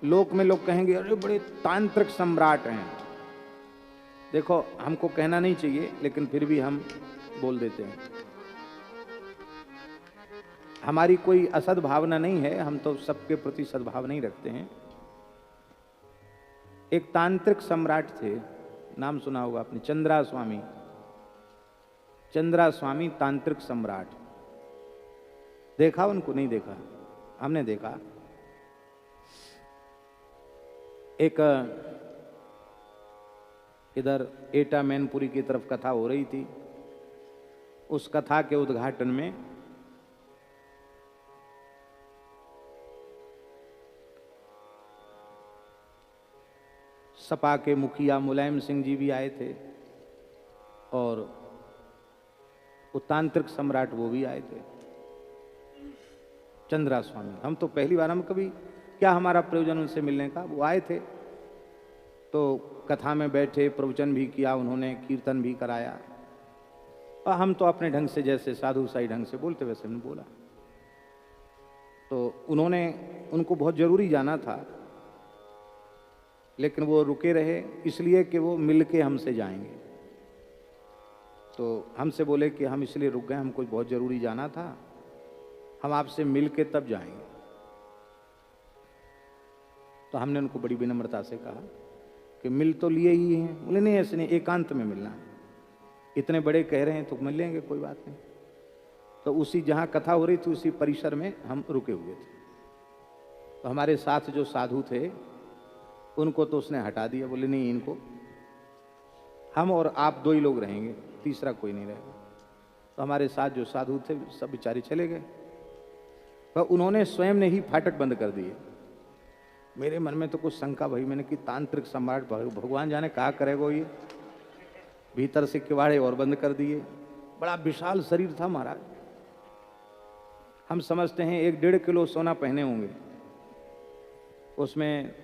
लोक में लोग कहेंगे अरे बड़े तांत्रिक सम्राट हैं। देखो हमको कहना नहीं चाहिए, लेकिन फिर भी हम बोल देते हैं। हमारी कोई असद्भावना नहीं है, हम तो सबके प्रति सद्भावना ही रखते हैं। एक तांत्रिक सम्राट थे, नाम सुना होगा आपने, चंद्रा स्वामी। चंद्रा स्वामी तांत्रिक सम्राट। देखा उनको? नहीं देखा, हमने देखा। एक इधर एटा मैनपुरी की तरफ कथा हो रही थी। उस कथा के उद्घाटन में सपा के मुखिया मुलायम सिंह जी भी आए थे और वो तांत्रिक सम्राट वो भी आए थे, चंद्रा स्वामी। हम तो पहली बार, हम कभी क्या हमारा प्रयोजन उनसे मिलने का। वो आए थे तो कथा में बैठे, प्रवचन भी किया उन्होंने, कीर्तन भी कराया, और हम तो अपने ढंग से जैसे साधु साई ढंग से बोलते वैसे हमने बोला। तो उन्होंने, उनको बहुत जरूरी जाना था, लेकिन वो रुके रहे इसलिए कि वो मिल के हमसे जाएंगे। तो हमसे बोले कि हम इसलिए रुक गए, हमको बहुत जरूरी जाना था, हम आपसे मिल के तब जाएंगे। तो हमने उनको बड़ी विनम्रता से कहा कि मिल तो लिए ही हैं। बोले नहीं, ऐसे नहीं, एकांत में मिलना है। इतने बड़े कह रहे हैं तो मिल लेंगे, कोई बात नहीं। तो उसी जहाँ कथा हो रही थी उसी परिसर में हम रुके हुए थे। तो हमारे साथ जो साधु थे उनको तो उसने हटा दिया। बोले नहीं, इनको हम और आप दो ही लोग रहेंगे, तीसरा कोई नहीं रहेगा। तो हमारे साथ जो साधु थे सब बेचारे चले गए। पर उन्होंने स्वयं ने ही फाटक बंद कर दिए। मेरे मन में तो कुछ शंका भई, मैंने कि तांत्रिक सम्राट भगवान जाने कहा करेगा ये। भीतर से किवाड़े और बंद कर दिए। बड़ा विशाल शरीर था महाराज। हम समझते हैं 1-1.5 किलो सोना पहने होंगे। उसमें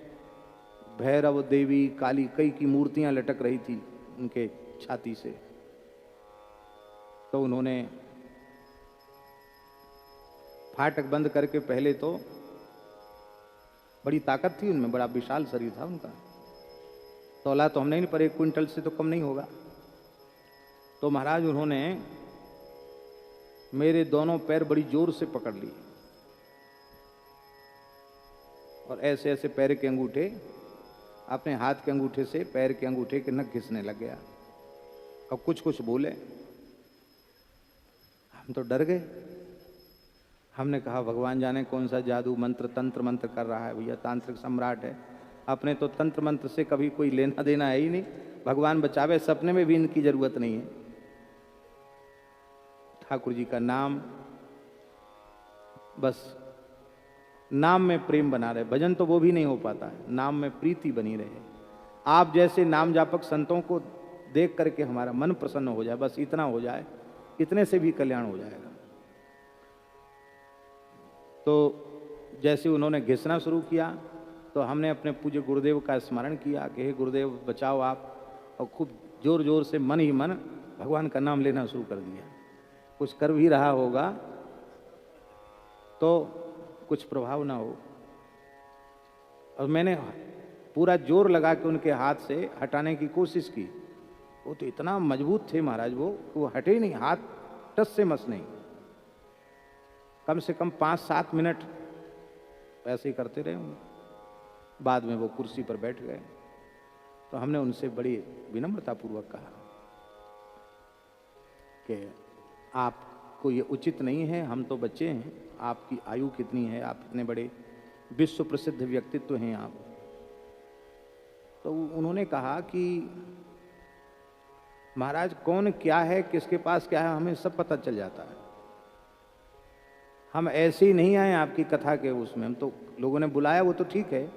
भैरव, देवी, काली, कई की मूर्तियां लटक रही थी उनके छाती से। तो उन्होंने फाटक बंद करके पहले तो, बड़ी ताकत थी उनमें, बड़ा विशाल शरीर था उनका। तौला तो हम नहीं, पर 1 क्विंटल से तो कम नहीं होगा। तो महाराज उन्होंने मेरे दोनों पैर बड़ी जोर से पकड़ लिए और ऐसे ऐसे पैर के अंगूठे, अपने हाथ के अंगूठे से पैर के अंगूठे के नख घिसने लग गया। अब कुछ कुछ बोले, हम तो डर गए। हमने कहा भगवान जाने कौन सा जादू मंत्र, तंत्र मंत्र कर रहा है भैया, तांत्रिक सम्राट है। अपने तो तंत्र मंत्र से कभी कोई लेना देना है ही नहीं। भगवान बचावे, सपने में भी इनकी जरूरत नहीं है। ठाकुर जी का नाम, बस नाम में प्रेम बना रहे। भजन तो वो भी नहीं हो पाता है, नाम में प्रीति बनी रहे। आप जैसे नाम जापक संतों को देख करके हमारा मन प्रसन्न हो जाए, बस इतना हो जाए, इतने से भी कल्याण हो जाएगा। तो जैसे उन्होंने घिसना शुरू किया तो हमने अपने पूज्य गुरुदेव का स्मरण किया कि हे गुरुदेव बचाओ आप, और खूब जोर जोर से मन ही मन भगवान का नाम लेना शुरू कर दिया। कुछ कर भी रहा होगा तो कुछ प्रभाव ना हो। और मैंने पूरा जोर लगा के उनके हाथ से हटाने की कोशिश की। वो तो इतना मजबूत थे महाराज वो हटे ही नहीं, हाथ टस से मस नहीं। कम से कम 5-7 मिनट ऐसे ही करते रहे होंगे। बाद में वो कुर्सी पर बैठ गए। तो हमने उनसे बड़ी विनम्रतापूर्वक कहा कि आपको ये उचित नहीं है, हम तो बच्चे हैं, आपकी आयु कितनी है, आप इतने बड़े विश्व प्रसिद्ध व्यक्तित्व हैं आप। तो उन्होंने कहा कि महाराज कौन क्या है, किसके पास क्या है, हमें सब पता चल जाता है। हम ऐसे ही नहीं आए आपकी कथा के उसमें, हम तो लोगों ने बुलाया वो तो ठीक है,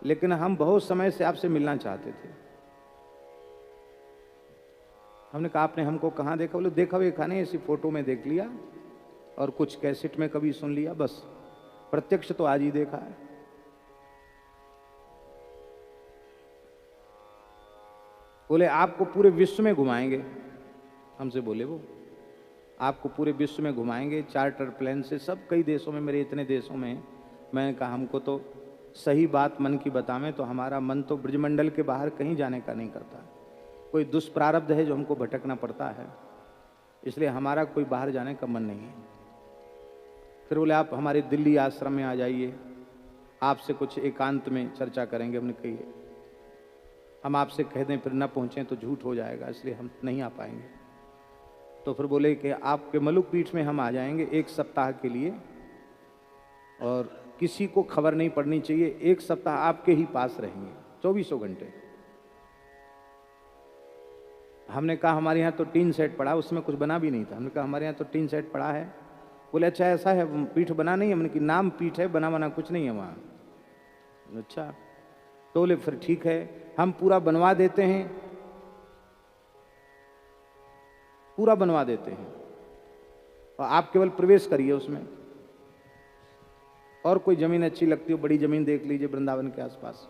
लेकिन हम बहुत समय से आपसे मिलना चाहते थे। हमने कहा आपने हमको कहाँ देखा? बोले देखा वेखा नहीं, ऐसी फोटो में देख लिया और कुछ कैसेट में कभी सुन लिया, बस प्रत्यक्ष तो आज ही देखा है। बोले आपको पूरे विश्व में घुमाएंगे, हमसे बोले वो आपको पूरे विश्व में घुमाएंगे चार्टर प्लेन से, सब कई देशों में, मेरे इतने देशों में। मैंने कहा हमको तो सही बात मन की बतावें तो हमारा मन तो ब्रजमंडल के बाहर कहीं जाने का नहीं करता। कोई दुष्प्रारब्ध है जो हमको भटकना पड़ता है, इसलिए हमारा कोई बाहर जाने का मन नहीं है। फिर बोले आप हमारे दिल्ली आश्रम में आ जाइए, आपसे कुछ एकांत में चर्चा करेंगे। हमने कही हम आपसे कह दें फिर न पहुँचें तो झूठ हो जाएगा, इसलिए हम नहीं आ पाएंगे। तो फिर बोले कि आपके मलुक पीठ में हम आ जाएंगे 1 सप्ताह के लिए, और किसी को खबर नहीं पड़नी चाहिए, 1 सप्ताह आपके ही पास रहेंगे 24 घंटे। हमने कहा हमारे यहाँ तो टीन सेट पड़ा, उसमें कुछ बना भी नहीं था। हमने कहा हमारे यहाँ तो टीन सेट पड़ा है। बोले अच्छा ऐसा है, पीठ बना नहीं है? हमने कि नाम पीठ है, बना बना कुछ नहीं है वहाँ। अच्छा, तो बोले फिर ठीक है, हम पूरा बनवा देते हैं, पूरा बनवा देते हैं, और आप केवल प्रवेश करिए उसमें, और कोई जमीन अच्छी लगती हो बड़ी जमीन देख लीजिए वृंदावन के आसपास।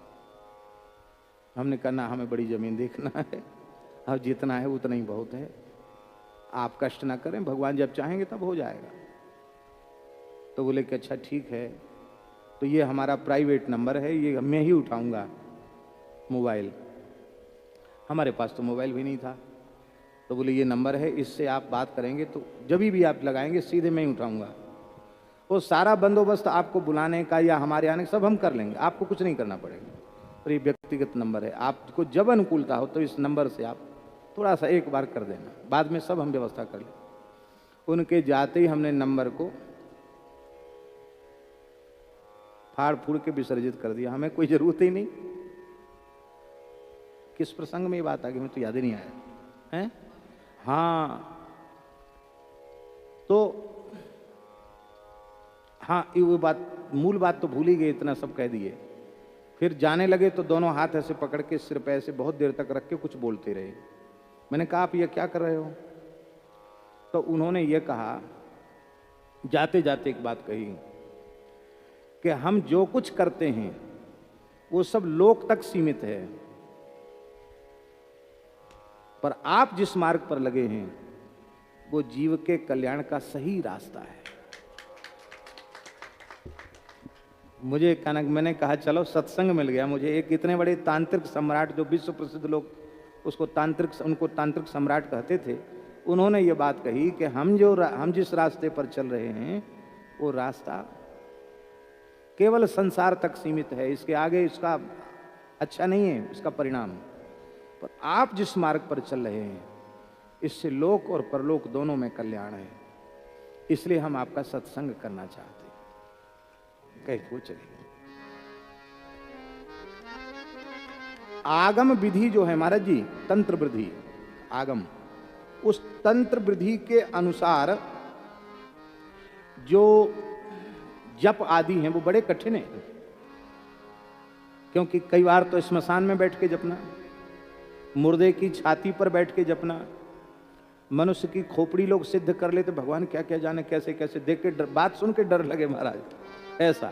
हमने कहा ना, हमें बड़ी जमीन देखना है, अब जितना है उतना ही बहुत है, आप कष्ट ना करें, भगवान जब चाहेंगे तब हो जाएगा। तो बोले कि अच्छा ठीक है, तो ये हमारा प्राइवेट नंबर है, ये मैं ही उठाऊंगा मोबाइल। हमारे पास तो मोबाइल भी नहीं था। तो बोले ये नंबर है, इससे आप बात करेंगे तो जब भी आप लगाएंगे सीधे मैं ही उठाऊंगा। वो सारा बंदोबस्त आपको बुलाने का या हमारे आने का सब हम कर लेंगे, आपको कुछ नहीं करना पड़ेगा। और ये व्यक्तिगत नंबर है, आपको जब अनुकूलता हो तो इस नंबर से आप थोड़ा सा एक बार कर देना, बाद में सब हम व्यवस्था कर लें। उनके जाते ही हमने नंबर को फाड़ फूड़ के विसर्जित कर दिया, हमें कोई जरूरत ही नहीं। किस प्रसंग में ये बात आ गई, हमें तो याद ही नहीं आया है। हाँ तो हाँ, ये बात मूल बात तो भूल ही गए, इतना सब कह दिए। फिर जाने लगे तो दोनों हाथ ऐसे पकड़ के सिर पे ऐसे बहुत देर तक रख के कुछ बोलते रहे। मैंने कहा आप ये क्या कर रहे हो? तो उन्होंने ये कहा, जाते जाते एक बात कही कि हम जो कुछ करते हैं वो सब लोक तक सीमित है, पर आप जिस मार्ग पर लगे हैं वो जीव के कल्याण का सही रास्ता है। मुझे मैंने कहा चलो सत्संग मिल गया मुझे। एक इतने बड़े तांत्रिक सम्राट, जो विश्व प्रसिद्ध लोग उनको तांत्रिक सम्राट कहते थे, उन्होंने ये बात कही कि हम जिस रास्ते पर चल रहे हैं वो रास्ता केवल संसार तक सीमित है, इसके आगे इसका अच्छा नहीं है इसका परिणाम। पर आप जिस मार्ग पर चल रहे हैं इससे लोक और परलोक दोनों में कल्याण है, इसलिए हम आपका सत्संग करना चाहते हैं। कह वो चलिए। आगम विधि जो है महाराज जी, तंत्र विधि, आगम, उस तंत्र विधि के अनुसार जो जप आदि हैं वो बड़े कठिन है, क्योंकि कई बार तो स्मशान में बैठ के जपना, मुर्दे की छाती पर बैठ के जपना, मनुष्य की खोपड़ी लोग सिद्ध कर लेते, भगवान क्या क्या जाने कैसे कैसे, देख के बात सुन के डर लगे महाराज ऐसा।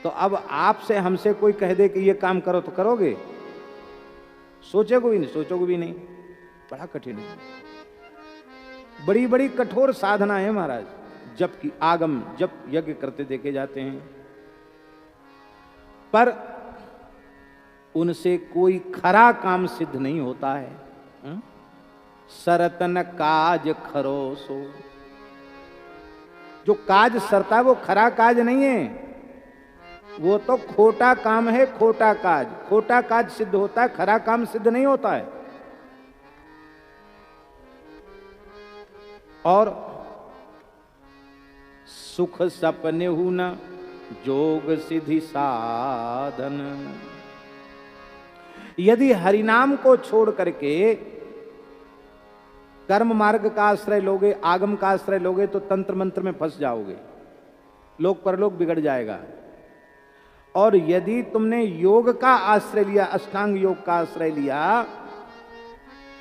तो अब आपसे हमसे कोई कह दे कि ये काम करो तो करोगे? सोचोगे भी नहीं, बड़ा कठिन है, बड़ी बड़ी कठोर साधना है महाराज। जप की आगम जप यज्ञ करते देखे जाते हैं, पर उनसे कोई खरा काम सिद्ध नहीं होता है। सरतन काज खरो सो, जो काज सरता है वो खरा काज नहीं है, वो तो खोटा काम है, खोटा काज। खोटा काज सिद्ध होता है, खरा काम सिद्ध नहीं होता है। और सुख सपने हु न जोग सिद्धि साधन, यदि हरिनाम को छोड़ करके कर्म मार्ग का आश्रय लोगे, आगम का आश्रय लोगे तो तंत्र मंत्र में फंस जाओगे, लोक परलोक बिगड़ जाएगा। और यदि तुमने योग का आश्रय लिया, अष्टांग योग का आश्रय लिया,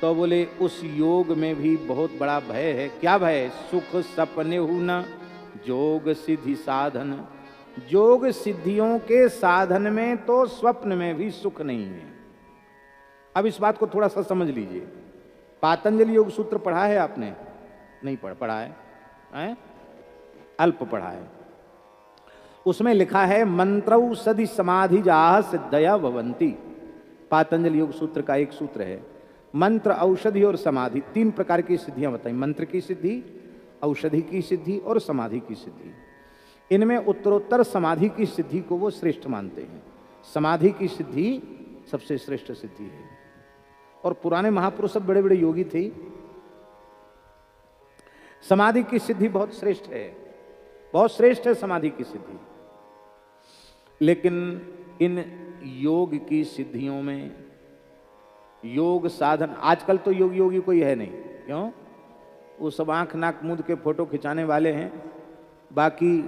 तो बोले उस योग में भी बहुत बड़ा भय है। क्या भय? सुख सपने हु न जोग सिद्धि साधन, योग सिद्धियों के साधन में तो स्वप्न में भी सुख नहीं है। अब इस बात को थोड़ा सा समझ लीजिए। पातंजलि योग सूत्र पढ़ा है आपने? नहीं पढ़ा है? अल्प पढ़ा है। उसमें लिखा है मंत्रौषधि समाधि जाह सिद्धया भवंती। पातंजल योग सूत्र का एक सूत्र है। मंत्र, औषधि और समाधि, 3 प्रकार की सिद्धियां बताई। मंत्र की सिद्धि, औषधि की सिद्धि और समाधि की सिद्धि। इनमें उत्तरोत्तर समाधि की सिद्धि को वो श्रेष्ठ मानते हैं। समाधि की सिद्धि सबसे श्रेष्ठ सिद्धि है। और पुराने महापुरुष सब बड़े बड़े योगी थे। समाधि की सिद्धि बहुत श्रेष्ठ है, बहुत श्रेष्ठ है समाधि की सिद्धि। लेकिन इन योग की सिद्धियों में, योग साधन, आजकल तो योगी कोई है नहीं। क्यों? वो सब आंख नाक मूंद के फोटो खिंचाने वाले हैं। बाकी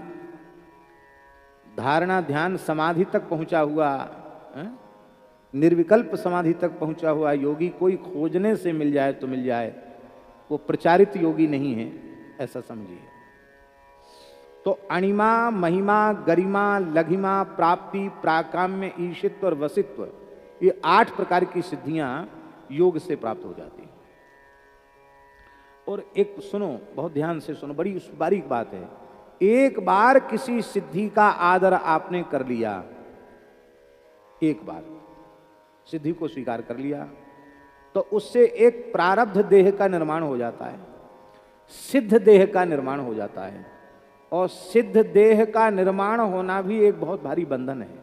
धारणा ध्यान समाधि तक पहुंचा हुआ, निर्विकल्प समाधि तक पहुंचा हुआ योगी कोई खोजने से मिल जाए तो मिल जाए, वो प्रचारित योगी नहीं है, ऐसा समझिए। तो अणिमा, महिमा, गरिमा, लघिमा, प्राप्ति, प्राकाम्य, ईशित्व और वसित्व, ये 8 प्रकार की सिद्धियां योग से प्राप्त हो जाती हैं। और एक सुनो, बहुत ध्यान से सुनो, बड़ी बारीक बात है। एक बार किसी सिद्धि का आदर आपने कर लिया, एक बार सिद्धि को स्वीकार कर लिया, तो उससे एक प्रारब्ध देह का निर्माण हो जाता है, सिद्ध देह का निर्माण हो जाता है। और सिद्ध देह का निर्माण होना भी एक बहुत भारी बंधन है,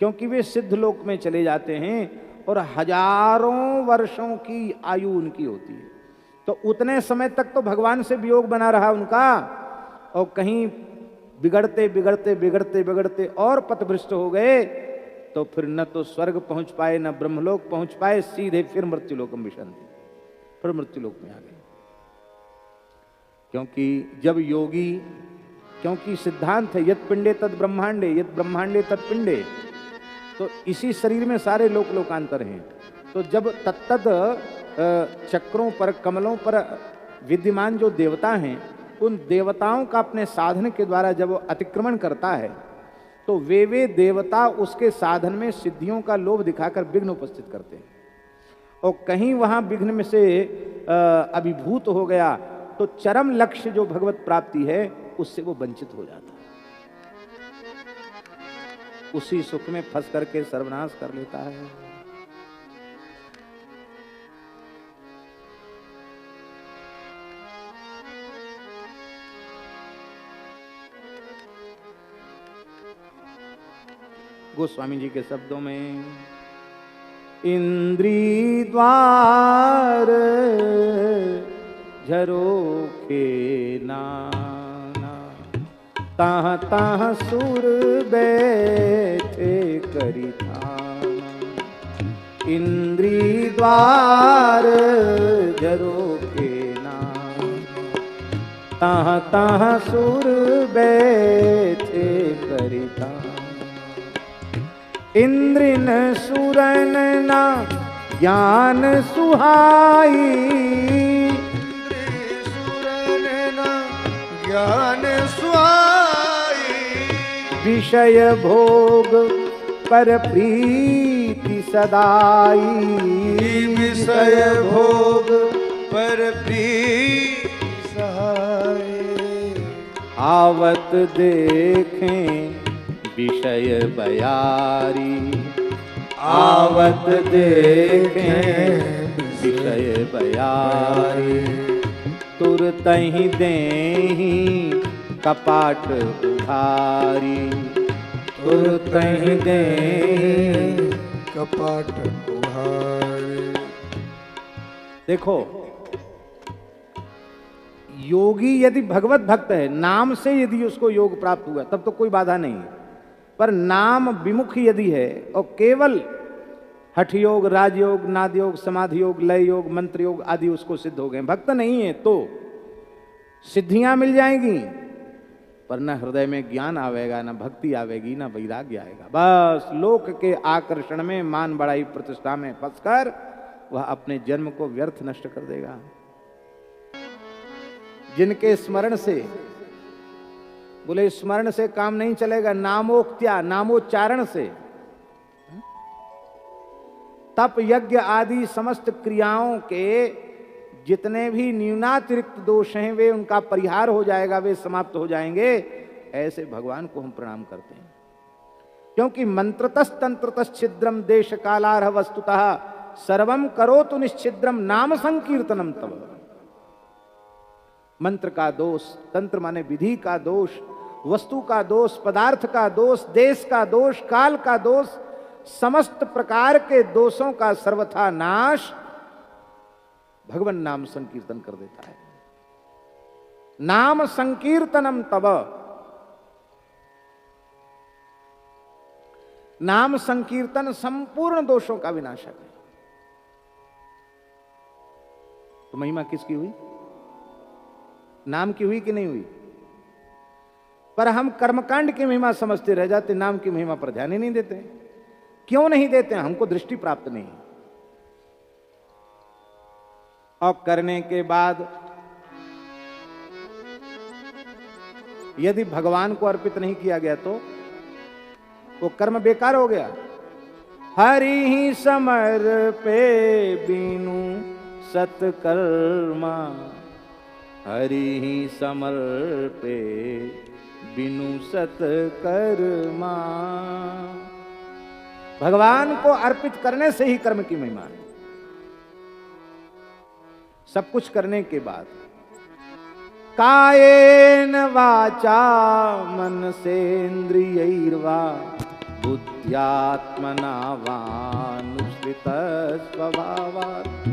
क्योंकि वे सिद्ध लोक में चले जाते हैं और हजारों वर्षों की आयु उनकी होती है। तो उतने समय तक तो भगवान से वियोग बना रहा उनका, और कहीं बिगड़ते बिगड़ते बिगड़ते बिगड़ते और पथभ्रष्ट हो गए, तो फिर न तो स्वर्ग पहुंच पाए, न ब्रह्मलोक पहुंच पाए, सीधे फिर मृत्युलोकम विशंति, फिर मृत्युलोक में आ गए। क्योंकि जब योगी, क्योंकि सिद्धांत है यत् पिंडे तत् ब्रह्मांडे, यत् ब्रह्मांडे तत् पिंडे, तो इसी शरीर में सारे लोक लोकांतर हैं। तो जब तत्तद चक्रों पर, कमलों पर विद्यमान जो देवता हैं, उन देवताओं का अपने साधन के द्वारा जब वो अतिक्रमण करता है, तो वे देवता उसके साधन में सिद्धियों का लोभ दिखाकर विघ्न उपस्थित करते हैं। और कहीं वहां विघ्न में से अभिभूत हो गया, तो चरम लक्ष्य जो भगवत प्राप्ति है, उससे वो वंचित हो जाता है, उसी सुख में फंस करके सर्वनाश कर लेता है। गोस्वामी जी के शब्दों में, इंद्री द्वार झरोखे नाना, ताह ताह सुर बैठे करी थाना। इंद्री द्वार झरोखे नाना, ताह ताह सुर बैठे करी थाना। इंद्रिन सुरन ना ज्ञान सुहाई, सुरन ना ज्ञान सुहाई। विषय भोग पर प्रीति सदाई, विषय भोग पर प्रीति सहाई। आवत देखें विषय बयारी, आवत देखें विषय बयारी। तुरतहि देहि कपाट उघारी, तुरतहि देहि कपाट उघारी। देखो, योगी यदि भगवत भक्त है, नाम से यदि उसको योग प्राप्त हुआ, तब तो कोई बाधा नहीं है। पर नाम विमुख यदि है और केवल हठ योग, राजयोग, नाद योग, समाधि योग, लय योग, मंत्र योग आदि उसको सिद्ध हो गए, भक्त नहीं है, तो सिद्धियां मिल जाएंगी, पर न हृदय में ज्ञान आवेगा, न भक्ति आवेगी, न वैराग्य आएगा। बस लोक के आकर्षण में, मान बढ़ाई प्रतिष्ठा में फंसकर वह अपने जन्म को व्यर्थ नष्ट कर देगा। जिनके स्मरण से, बोले स्मरण से काम नहीं चलेगा, नामोक्त्या, नामोच्चारण से, तप यज्ञ आदि समस्त क्रियाओं के जितने भी न्यूनातिरिक्त दोष हैं, वे उनका परिहार हो जाएगा, वे समाप्त हो जाएंगे। ऐसे भगवान को हम प्रणाम करते हैं। क्योंकि मंत्रतस् तंत्रतस् छिद्रम देश कालारह वस्तुतः सर्वम करोतु निश्छिद्रम नाम संकीर्तनम तव। मंत्र का दोष, तंत्र माने विधि का दोष, वस्तु का दोष, पदार्थ का दोष, देश का दोष, काल का दोष, समस्त प्रकार के दोषों का सर्वथा नाश भगवान नाम संकीर्तन कर देता है। नाम संकीर्तनम तब, नाम संकीर्तन संपूर्ण दोषों का विनाशक है। तो महिमा किसकी हुई? नाम की हुई कि नहीं हुई? पर हम कर्मकांड की महिमा समझते रह जाते, नाम की महिमा पर ध्यान ही नहीं देते। क्यों नहीं देते? हमको दृष्टि प्राप्त नहीं। और करने के बाद यदि भगवान को अर्पित नहीं किया गया तो वो कर्म बेकार हो गया। हरि ही समर्पे बीनु सत्कर्मा, हरि ही समर्पे बिनु सत्कर्मा। भगवान को अर्पित करने से ही कर्म की महिमा है। सब कुछ करने के बाद कायेन वाचा मनसेन्द्रियैर्वा बुद्ध्यात्मना वानुसृत स्वभावात्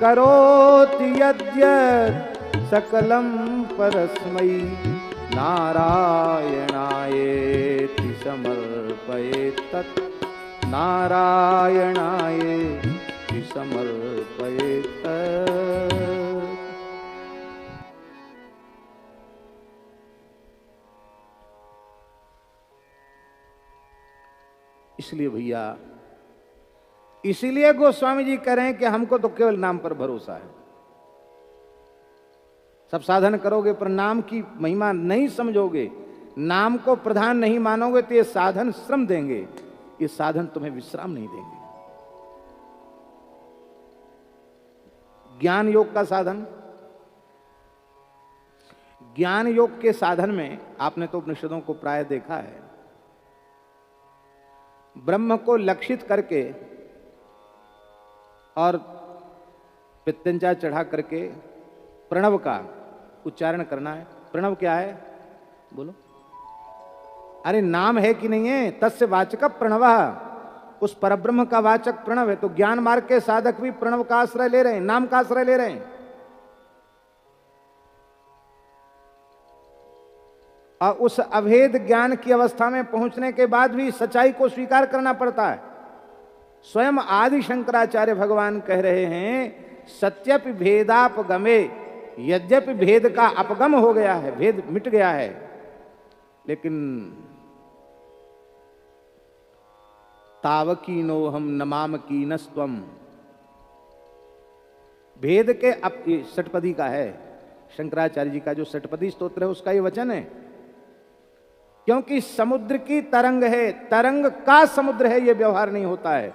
करोति यद्यत् सकलं परस्मै नारायणायेति समर्पयेत् तत् नारायणायेति समर्पयेत् तत्। इसलिए भैया, इसीलिए गोस्वामी जी कह रहे हैं कि हमको तो केवल नाम पर भरोसा है। सब साधन करोगे पर नाम की महिमा नहीं समझोगे, नाम को प्रधान नहीं मानोगे तो ये साधन श्रम देंगे, ये साधन तुम्हें विश्राम नहीं देंगे। ज्ञान योग का साधन, ज्ञान योग के साधन में आपने तो उपनिषदों को प्राय देखा है, ब्रह्म को लक्षित करके और पित्यंचा चढ़ा करके प्रणव का उच्चारण करना है। प्रणव क्या है? बोलो। अरे नाम है कि नहीं है? तस्य वाचक प्रणव, उस परब्रह्म का वाचक प्रणव है। तो ज्ञान मार्ग के साधक भी प्रणव का आश्रय ले रहे हैं, नाम का आश्रय ले रहे हैं। और उस अभेद ज्ञान की अवस्था में पहुंचने के बाद भी सच्चाई को स्वीकार करना पड़ता है। स्वयं आदि शंकराचार्य भगवान कह रहे हैं, सत्यपि भेदापगमे, यद्यपि भेद का अपगम हो गया है, भेद मिट गया है, लेकिन तावकीनो हम नमाम कीनस्त्वम, भेद के षटपदी का है, शंकराचार्य जी का जो षटपदी स्तोत्र है उसका ये वचन है। क्योंकि समुद्र की तरंग है, तरंग का समुद्र है, ये व्यवहार नहीं होता है।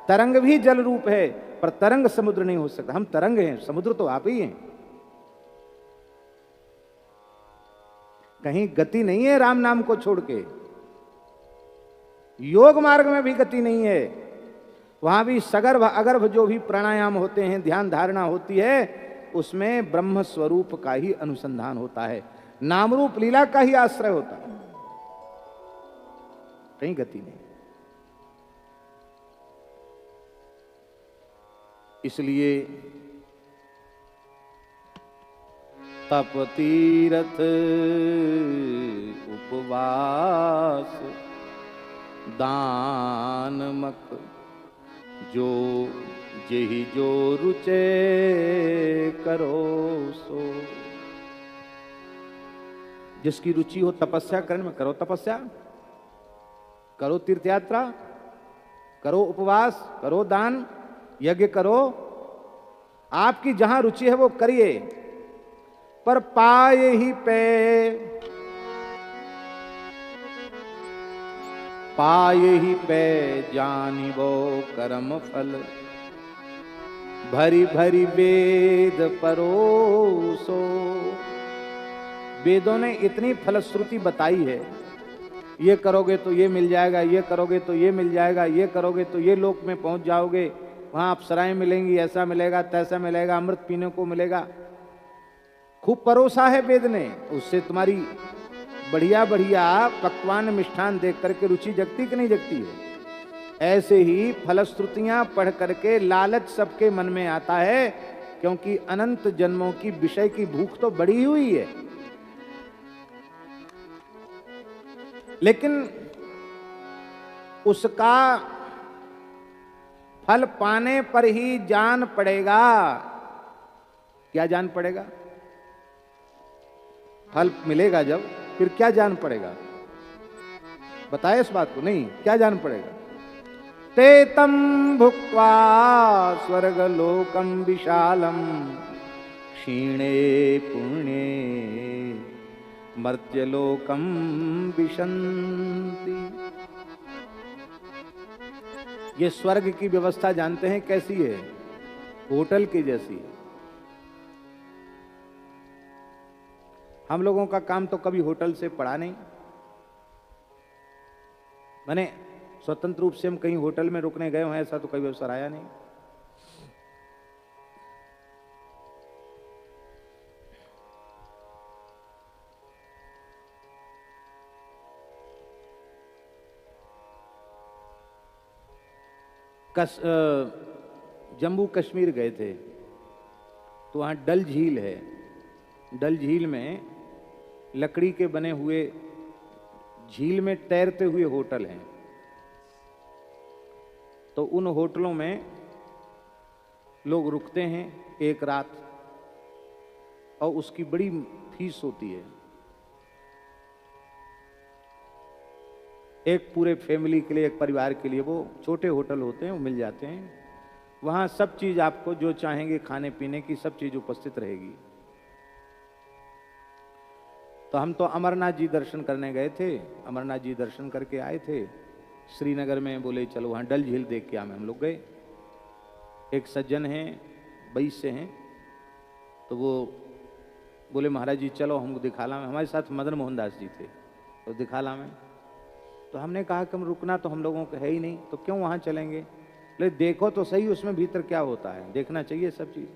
तरंग भी जल रूप है पर तरंग समुद्र नहीं हो सकता। हम तरंग हैं, समुद्र तो आप ही हैं। कहीं गति नहीं है राम नाम को छोड़ के। योग मार्ग में भी गति नहीं है, वहां भी सगर्भ अगर्भ जो भी प्राणायाम होते हैं, ध्यान धारणा होती है, उसमें ब्रह्म स्वरूप का ही अनुसंधान होता है, नाम रूप लीला का ही आश्रय होता है, कहीं गति नहीं। इसलिए तप तीरथ उपवास दान मक जो जेहि जो रुचे करो सो। जिसकी रुचि हो तपस्या करने में, करो तपस्या, करो तीर्थ यात्रा, करो उपवास, करो दान, यज्ञ करो, आपकी जहां रुचि है वो करिए। पर पाए ही पे, पाए ही पे जानिबो कर्म फल, भरी भरी वेद परोसो, वेदों ने इतनी फलश्रुति बताई है, ये करोगे तो ये मिल जाएगा, ये करोगे तो ये मिल जाएगा, ये करोगे तो ये लोक में पहुंच जाओगे, वहां अप्सराएं मिलेंगी, ऐसा मिलेगा, तैसा मिलेगा, अमृत पीने को मिलेगा। खूब परोसा है वेद ने, उससे तुम्हारी बढ़िया बढ़िया पकवान मिष्ठान देख करके रुचि जगती कि नहीं जगती है। ऐसे ही फलश्रुतियां पढ़ करके लालच सबके मन में आता है, क्योंकि अनंत जन्मों की विषय की भूख तो बढ़ी हुई है। लेकिन उसका फल पाने पर ही जान पड़ेगा। क्या जान पड़ेगा? फल मिलेगा जब, फिर क्या जान पड़ेगा? बताए इस बात को। नहीं, क्या जान पड़ेगा? ते तम भुक्त्वा स्वर्गलोकम विशालम क्षीणे पुण्ये मर्त्यलोकम विशन्ति। ये स्वर्ग की व्यवस्था जानते हैं कैसी है? होटल की जैसी है। हम लोगों का काम तो कभी होटल से पड़ा नहीं। मैंने स्वतंत्र रूप से हम कहीं होटल में रुकने गए हैं ऐसा तो कभी अवसर आया नहीं। जम्मू कश्मीर गए थे तो वहाँ डल झील है। डल झील में लकड़ी के बने हुए झील में तैरते हुए होटल हैं। तो उन होटलों में लोग रुकते हैं एक रात, और उसकी बड़ी फीस होती है। एक पूरे फैमिली के लिए, एक परिवार के लिए वो छोटे होटल होते हैं, वो मिल जाते हैं। वहाँ सब चीज़ आपको जो चाहेंगे खाने पीने की सब चीज़ उपस्थित रहेगी। तो हम तो अमरनाथ जी दर्शन करने गए थे। अमरनाथ जी दर्शन करके आए थे श्रीनगर में। बोले चलो वहाँ डल झील देख के आए। हम लोग गए। एक सज्जन हैं, 22 से हैं, तो वो बोले महाराज जी चलो हमको दिखा ला। हमारे साथ मदन मोहन दास जी थे, तो दिखा ला में। तो हमने कहा कि हम रुकना तो हम लोगों को है ही नहीं, तो क्यों वहाँ चलेंगे? ले देखो तो सही उसमें भीतर क्या होता है, देखना चाहिए सब चीज़।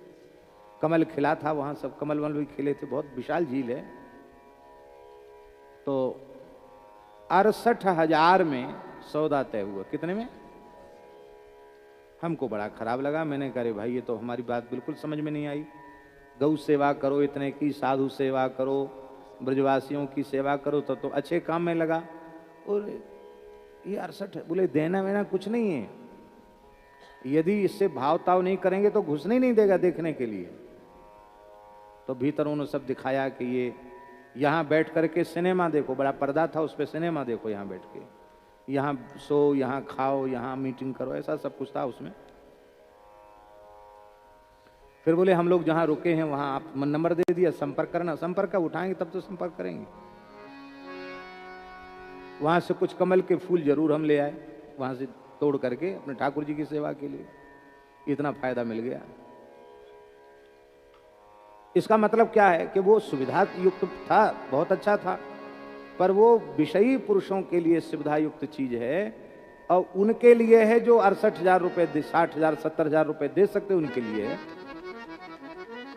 कमल खिला था वहाँ, सब कमल वमल भी खिले थे। बहुत विशाल झील है। तो 68,000 में सौदा तय हुआ। कितने में? हमको बड़ा खराब लगा। मैंने कहा अरे भाई ये तो हमारी बात बिल्कुल समझ में नहीं आई। गौ सेवा करो इतने की, साधु सेवा करो, ब्रजवासियों की सेवा करो, तो अच्छे काम में लगा। और ये 68 है। बोले देना वेना कुछ नहीं है, यदि इससे भाव ताव नहीं करेंगे तो घुसने ही नहीं देगा देखने के लिए। तो भीतर उन्होंने सब दिखाया कि ये यहाँ बैठ करके सिनेमा देखो, बड़ा पर्दा था उस पर, सिनेमा देखो यहाँ बैठ के, यहाँ सो, यहाँ खाओ, यहाँ मीटिंग करो, ऐसा सब कुछ था उसमें। फिर बोले हम लोग जहाँ रुके हैं वहाँ आप नंबर दे दिया, संपर्क करना। संपर्क का उठाएंगे तब तो संपर्क करेंगे। वहाँ से कुछ कमल के फूल जरूर हम ले आए, वहाँ से तोड़ करके अपने ठाकुर जी की सेवा के लिए। इतना फायदा मिल गया। इसका मतलब क्या है कि वो सुविधा युक्त था, बहुत अच्छा था, पर वो विषयी पुरुषों के लिए सुविधा युक्त चीज है, और उनके लिए है जो 68,000 रुपए, 60,000, 70,000 रुपए दे सकते उनके लिए है,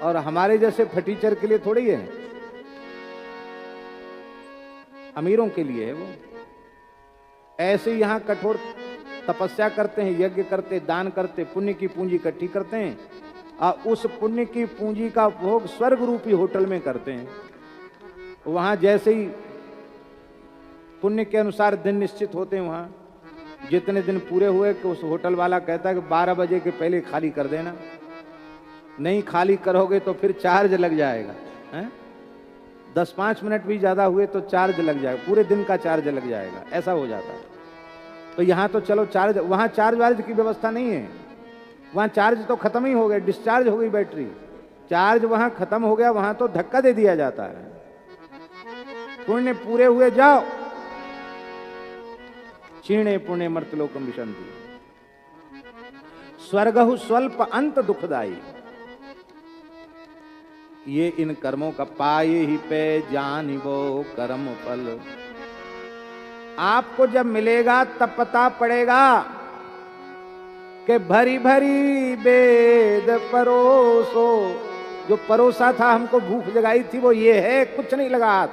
और हमारे जैसे फटीचर के लिए थोड़ी है, अमीरों के लिए है वो। ऐसे यहाँ कठोर तपस्या करते हैं, यज्ञ करते, दान करते, पुण्य की पूंजी इकट्ठी करते हैं, और उस पुण्य की पूंजी का उपभोग स्वर्ग रूपी होटल में करते हैं। वहां जैसे ही पुण्य के अनुसार दिन निश्चित होते हैं, वहां जितने दिन पूरे हुए कि उस होटल वाला कहता है कि 12 बजे के पहले खाली कर देना, नहीं खाली करोगे तो फिर चार्ज लग जाएगा। 10-5 मिनट भी ज्यादा हुए तो चार्ज लग जाएगा, पूरे दिन का चार्ज लग जाएगा, ऐसा हो जाता है। तो यहाँ तो चलो चार्ज, वहां चार्ज वार्ज की व्यवस्था नहीं है। वहां चार्ज तो खत्म ही हो गया, डिस्चार्ज हो गई बैटरी, चार्ज वहां खत्म हो गया, वहां तो धक्का दे दिया जाता है। पुण्य पूरे हुए जाओ, क्षीणे पुण्य मर्त्यलोकम विशन्ति, स्वर्गहु स्वल्प अंत दुखदाई। ये इन कर्मों का पाए ही पे जानिबो कर्म फल। आपको जब मिलेगा तब पता पड़ेगा कि भरी भरी वेद परोसो, जो परोसा था हमको भूख जगाई थी वो ये है, कुछ नहीं लगा हाथ।